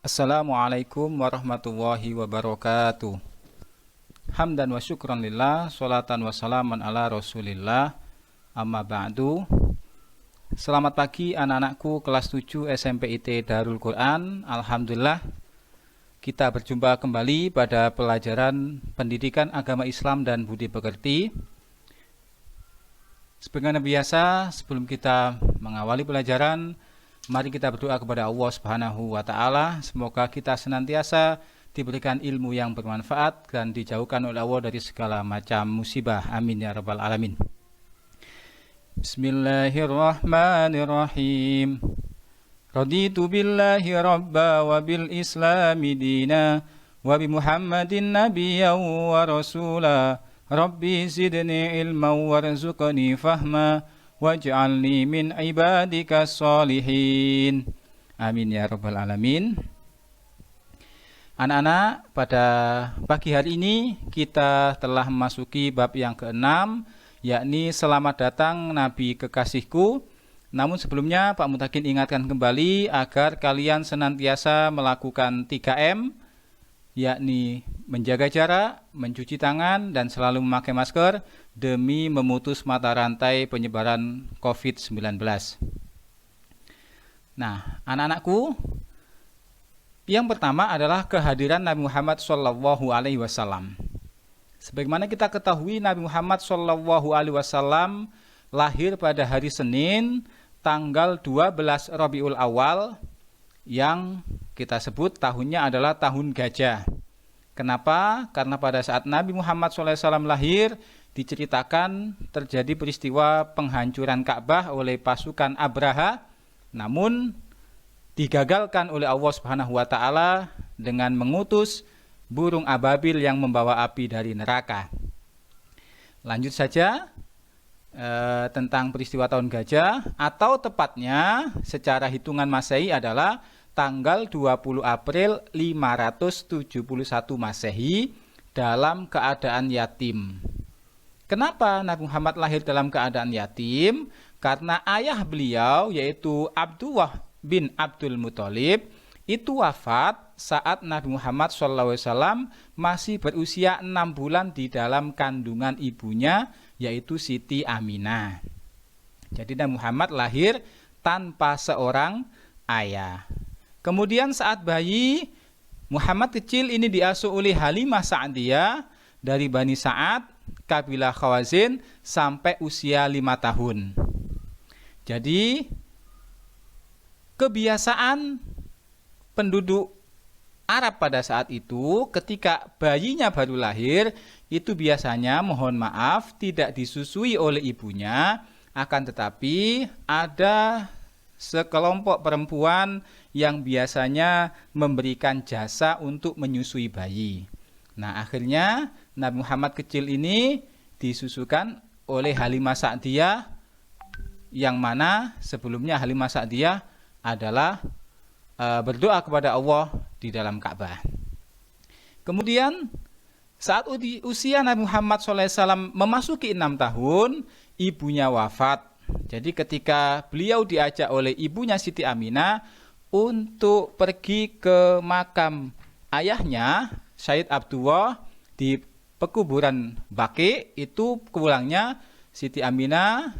Assalamualaikum warahmatullahi wabarakatuh. Hamdan wa syukran lillah, sholatan wa salaman ala rasulillah, amma ba'du. Selamat pagi anak-anakku kelas 7 SMP IT Darul Quran. Alhamdulillah, kita berjumpa kembali pada pelajaran pendidikan agama Islam dan budi pekerti. Sebagaimana biasa, sebelum kita mengawali pelajaran, mari kita berdoa kepada Allah Subhanahu wa taala, semoga kita senantiasa diberikan ilmu yang bermanfaat dan dijauhkan oleh Allah dari segala macam musibah. Amin ya rabbal alamin. Bismillahirrahmanirrahim. Raditu billahi rabba wa bil islami dina wa bi Muhammadin nabiyyan wa rasula. Rabbi zidni ilman warzuqni fahma waj'alni min ibadika sholihin. Amin ya rabbal alamin. Anak-anak, pada pagi hari ini kita telah memasuki bab yang ke-6, yakni selamat datang Nabi kekasihku. Namun sebelumnya Pak Mutakin ingatkan kembali agar kalian senantiasa melakukan 3M, yakni menjaga jarak, mencuci tangan, dan selalu memakai masker demi memutus mata rantai penyebaran COVID-19. Nah, anak-anakku, yang pertama adalah kehadiran Nabi Muhammad SAW. Sebagaimana kita ketahui, Nabi Muhammad SAW lahir pada hari Senin, tanggal 12 Rabiul Awal, yang kita sebut tahunnya adalah tahun gajah. Kenapa? Karena pada saat Nabi Muhammad SAW lahir, diceritakan terjadi peristiwa penghancuran Ka'bah oleh pasukan Abraha, namun digagalkan oleh Allah Subhanahu wa taala dengan mengutus burung ababil yang membawa api dari neraka. Lanjut saja tentang peristiwa tahun gajah, atau tepatnya secara hitungan Masehi adalah tanggal 20 April 571 Masehi dalam keadaan yatim. Kenapa Nabi Muhammad lahir dalam keadaan yatim? Karena ayah beliau, yaitu Abdullah bin Abdul Muthalib, itu wafat saat Nabi Muhammad SAW masih berusia 6 bulan di dalam kandungan ibunya, yaitu Siti Aminah. Jadi Nabi Muhammad lahir tanpa seorang ayah. Kemudian saat bayi, Muhammad kecil ini diasuh oleh Halimah Sa'diyah dari Bani Sa'ad, kabilah Khawazin, sampai usia 5 tahun. Jadi kebiasaan penduduk Arab pada saat itu, ketika bayinya baru lahir, itu biasanya, mohon maaf, tidak disusui oleh ibunya, akan tetapi ada sekelompok perempuan yang biasanya memberikan jasa untuk menyusui bayi. Nah, akhirnya Nabi Muhammad kecil ini disusukan oleh Halimah Sa'diyah, yang mana sebelumnya Halimah Sa'diyah adalah berdoa kepada Allah di dalam Ka'bah. Kemudian saat usia Nabi Muhammad SAW memasuki 6 tahun, ibunya wafat. Jadi ketika beliau diajak oleh ibunya Siti Aminah untuk pergi ke makam ayahnya, Sayyid Abdullah, di pekuburan Baqi, itu pulangnya Siti Aminah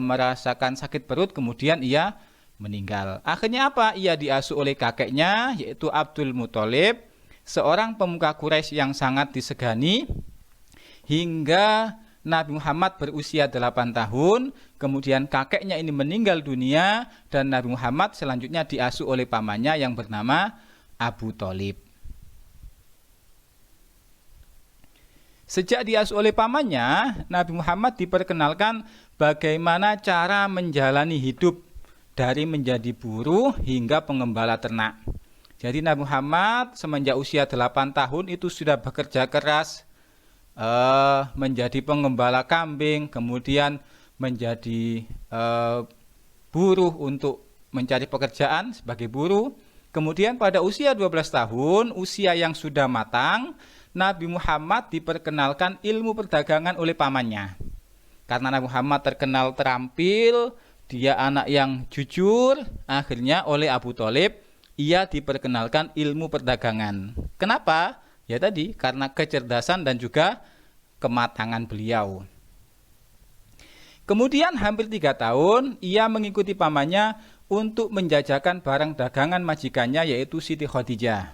merasakan sakit perut, kemudian ia meninggal. Akhirnya apa? Ia diasuh oleh kakeknya, yaitu Abdul Muthalib, seorang pemuka Quraisy yang sangat disegani, hingga Nabi Muhammad berusia 8 tahun, kemudian kakeknya ini meninggal dunia, dan Nabi Muhammad selanjutnya diasuh oleh pamannya yang bernama Abu Thalib. Sejak diasuh oleh pamannya, Nabi Muhammad diperkenalkan bagaimana cara menjalani hidup dari menjadi buruh hingga pengembala ternak. Jadi Nabi Muhammad semenjak usia 8 tahun itu sudah bekerja keras, menjadi pengembala kambing, kemudian menjadi buruh untuk mencari pekerjaan sebagai buruh. Kemudian pada usia 12 tahun, usia yang sudah matang, Nabi Muhammad diperkenalkan ilmu perdagangan oleh pamannya. Karena Nabi Muhammad terkenal terampil, dia anak yang jujur, akhirnya oleh Abu Thalib ia diperkenalkan ilmu perdagangan. Kenapa? Ya tadi, karena kecerdasan dan juga kematangan beliau. Kemudian hampir 3 tahun, ia mengikuti pamannya untuk menjajakan barang dagangan majikannya, yaitu Siti Khadijah.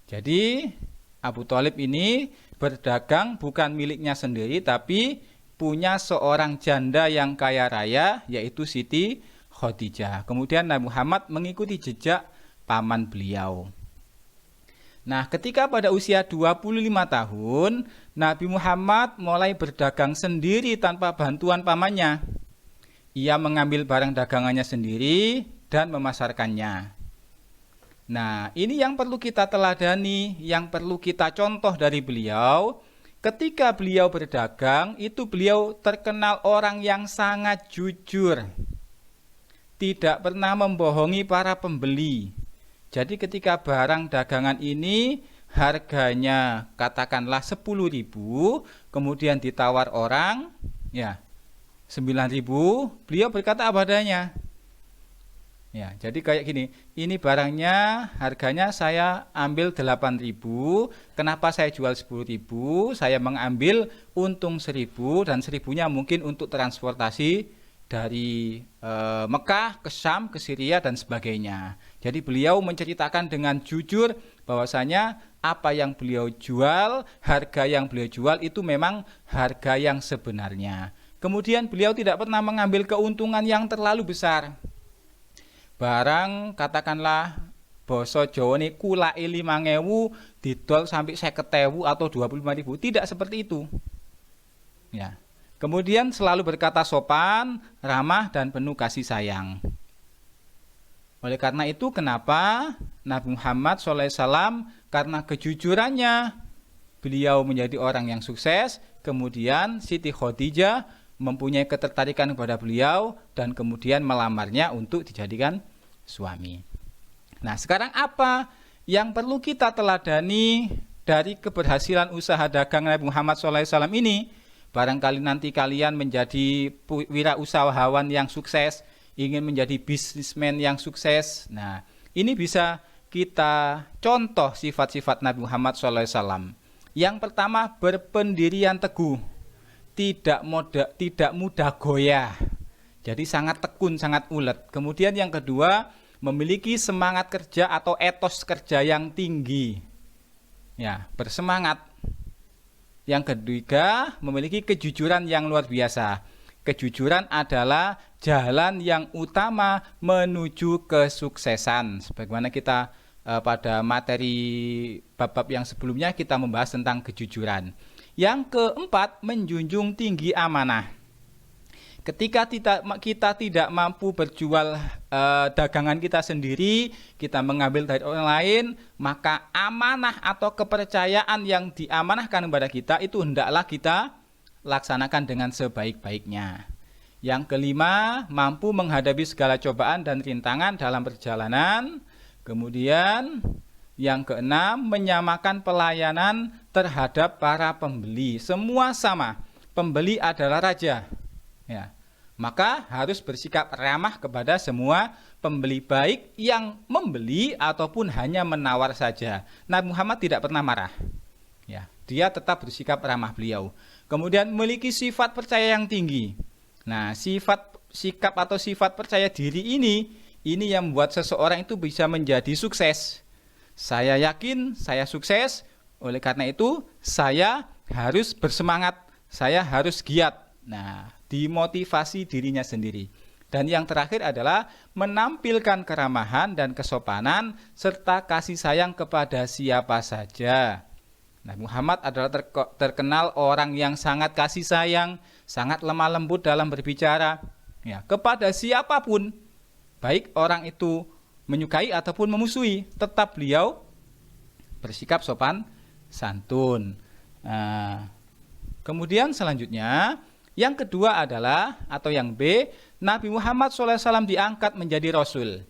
Jadi, Abu Thalib ini berdagang bukan miliknya sendiri, tapi punya seorang janda yang kaya raya, yaitu Siti Khadijah. Kemudian Nabi Muhammad mengikuti jejak paman beliau. Nah, ketika pada usia 25 tahun, Nabi Muhammad mulai berdagang sendiri tanpa bantuan pamannya. Ia mengambil barang dagangannya sendiri dan memasarkannya. Nah, ini yang perlu kita teladani, yang perlu kita contoh dari beliau. Ketika beliau berdagang, itu beliau terkenal orang yang sangat jujur. Tidak pernah membohongi para pembeli. Jadi ketika barang dagangan ini harganya katakanlah 10.000, kemudian ditawar orang, ya 9.000, beliau berkata apa adanya. Ya, jadi kayak gini, ini barangnya harganya saya ambil 8.000, kenapa saya jual 10.000? Saya mengambil untung 1.000 dan 1.000-nya mungkin untuk transportasi dari Mekah ke Syam, ke Syria dan sebagainya. Jadi beliau menceritakan dengan jujur bahwasanya apa yang beliau jual, harga yang beliau jual itu memang harga yang sebenarnya. Kemudian beliau tidak pernah mengambil keuntungan yang terlalu besar. Barang katakanlah basa Jawa ini kulake 5.000 didol sampai 50.000 atau 25.000, tidak seperti itu. Ya. Kemudian selalu berkata sopan, ramah dan penuh kasih sayang. Oleh karena itu kenapa Nabi Muhammad SAW karena kejujurannya beliau menjadi orang yang sukses, kemudian Siti Khadijah mempunyai ketertarikan kepada beliau dan kemudian melamarnya untuk dijadikan suami. Nah, sekarang apa yang perlu kita teladani dari keberhasilan usaha dagang Nabi Muhammad SAW ini? Barangkali nanti kalian menjadi wirausahawan yang sukses, ingin menjadi bisnismen yang sukses. Nah, ini bisa kita contoh sifat-sifat Nabi Muhammad SAW. Yang pertama, berpendirian teguh. Tidak mudah goyah. Jadi sangat tekun, sangat ulet. Kemudian yang kedua, memiliki semangat kerja atau etos kerja yang tinggi. Ya, bersemangat. Yang ketiga, memiliki kejujuran yang luar biasa. Kejujuran adalah jalan yang utama menuju kesuksesan. Sebagaimana kita pada materi bab-bab yang sebelumnya kita membahas tentang kejujuran. Yang keempat, menjunjung tinggi amanah. Ketika kita tidak mampu berjual dagangan kita sendiri, kita mengambil dari orang lain, maka amanah atau kepercayaan yang diamanahkan kepada kita itu hendaklah kita laksanakan dengan sebaik-baiknya. Yang kelima, mampu menghadapi segala cobaan dan rintangan dalam perjalanan. Kemudian yang keenam, menyamakan pelayanan terhadap para pembeli. Semua sama. Pembeli adalah raja. Ya. Maka harus bersikap ramah kepada semua pembeli, baik yang membeli ataupun hanya menawar saja. Nabi Muhammad tidak pernah marah. Ya, dia tetap bersikap ramah beliau. Kemudian memiliki sifat percaya yang tinggi. Nah, sikap atau sifat percaya diri ini yang membuat seseorang itu bisa menjadi sukses. Saya yakin saya sukses, oleh karena itu saya harus bersemangat, saya harus giat. Nah, dimotivasi dirinya sendiri. Dan yang terakhir adalah menampilkan keramahan dan kesopanan serta kasih sayang kepada siapa saja. Nabi Muhammad adalah terkenal orang yang sangat kasih sayang, sangat lemah lembut dalam berbicara, ya, kepada siapapun, baik orang itu menyukai ataupun memusuhi, tetap beliau bersikap sopan santun. Kemudian selanjutnya, yang kedua adalah, atau yang B, Nabi Muhammad SAW diangkat menjadi Rasul.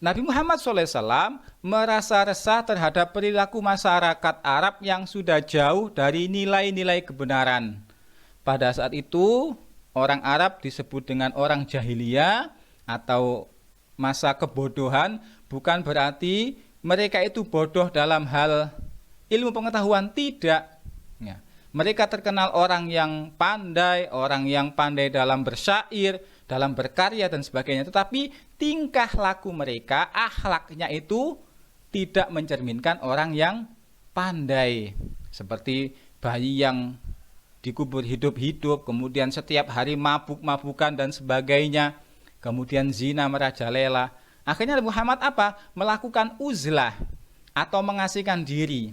Nabi Muhammad SAW merasa resah terhadap perilaku masyarakat Arab yang sudah jauh dari nilai-nilai kebenaran. Pada saat itu, orang Arab disebut dengan orang jahiliyah atau masa kebodohan bukan berarti mereka itu bodoh dalam hal ilmu pengetahuan, tidak. Ya. Mereka terkenal orang yang pandai dalam bersyair, dalam berkarya dan sebagainya. Tetapi tingkah laku mereka, akhlaknya itu tidak mencerminkan orang yang pandai. Seperti bayi yang dikubur hidup-hidup, kemudian setiap hari mabuk-mabukan dan sebagainya, kemudian zina merajalela. Akhirnya Nabi Muhammad apa? Melakukan uzlah atau mengasihkan diri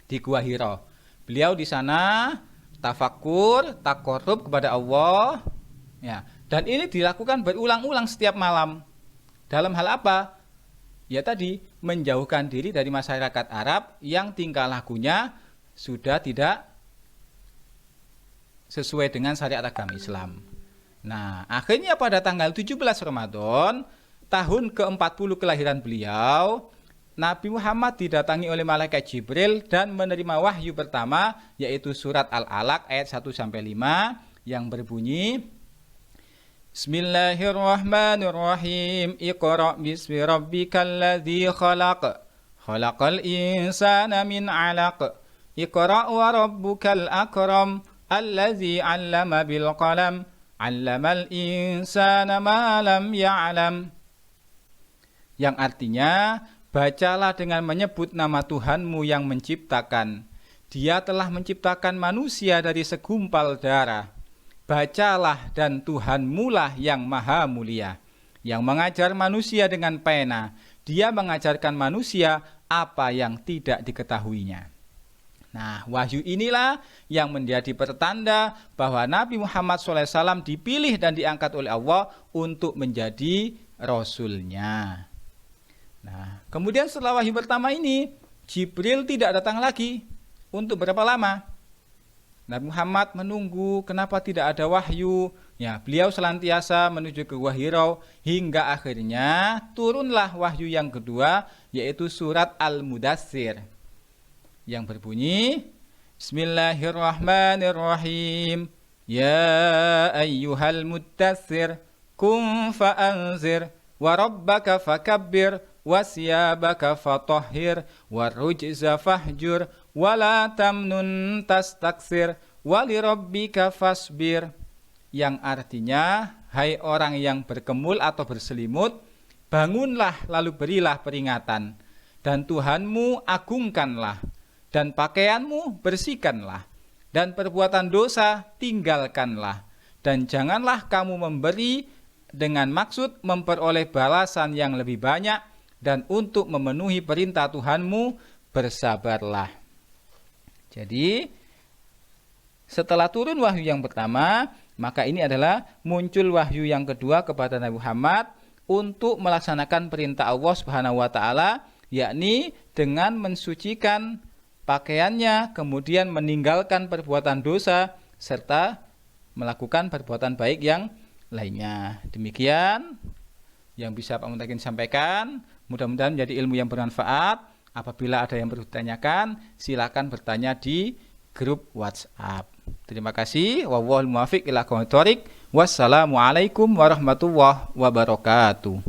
di Gua Hira. Beliau di sana tafakur, takorub kepada Allah, ya. Dan ini dilakukan berulang-ulang setiap malam. Dalam hal apa? Ya tadi, menjauhkan diri dari masyarakat Arab yang tingkah lakunya sudah tidak sesuai dengan syariat agama Islam. Nah, akhirnya pada tanggal 17 Ramadan, tahun ke-40 kelahiran beliau, Nabi Muhammad didatangi oleh malaikat Jibril dan menerima wahyu pertama, yaitu surat Al-Alaq ayat 1-5 yang berbunyi, Bismillahirrahmanirrahim. Iqra' bismi rabbikal ladzi khalaq. Khalaqal insana min 'alaq. Iqra' wa rabbukal akram. Allazi 'allama bil qalam. 'Allamal insana ma lam ya'lam. Yang artinya, bacalah dengan menyebut nama Tuhanmu yang menciptakan. Dia telah menciptakan manusia dari segumpal darah. Bacalah dan Tuhanmu lah yang maha mulia, yang mengajar manusia dengan pena. Dia mengajarkan manusia apa yang tidak diketahuinya. Nah, wahyu inilah yang menjadi pertanda bahwa Nabi Muhammad SAW dipilih dan diangkat oleh Allah untuk menjadi Rasulnya. Nah, kemudian setelah wahyu pertama ini, Jibril tidak datang lagi. Untuk berapa lama? Nabi Muhammad menunggu, kenapa tidak ada wahyu? Ya, beliau senantiasa menuju ke Gua Hira hingga akhirnya turunlah wahyu yang kedua, yaitu surat Al-Mudaththir yang berbunyi, Bismillahirrahmanirrahim. Ya ayyuhal mudaththir, qum fa'anzir, wa rabbaka fakabbir, wa siyabaka fatahhir, wa rujza fahjur, wala tamnun tastaksir, walirabbika fasbir. Yang artinya, hai orang yang berkemul atau berselimut, bangunlah lalu berilah peringatan, dan Tuhanmu agungkanlah, dan pakaianmu bersihkanlah, dan perbuatan dosa tinggalkanlah, dan janganlah kamu memberi dengan maksud memperoleh balasan yang lebih banyak, dan untuk memenuhi perintah Tuhanmu bersabarlah. Jadi setelah turun wahyu yang pertama, maka ini adalah muncul wahyu yang kedua kepada Nabi Muhammad untuk melaksanakan perintah Allah Subhanahu wa taala, yakni dengan mensucikan pakaiannya, kemudian meninggalkan perbuatan dosa serta melakukan perbuatan baik yang lainnya. Demikian yang bisa Pak Mutakin sampaikan. Mudah-mudahan menjadi ilmu yang bermanfaat. Apabila ada yang perlu ditanyakan, silakan bertanya di grup WhatsApp. Terima kasih. Wallahul muwaffiq ila aqwamit thoriq. Wassalamualaikum warahmatullahi wabarakatuh.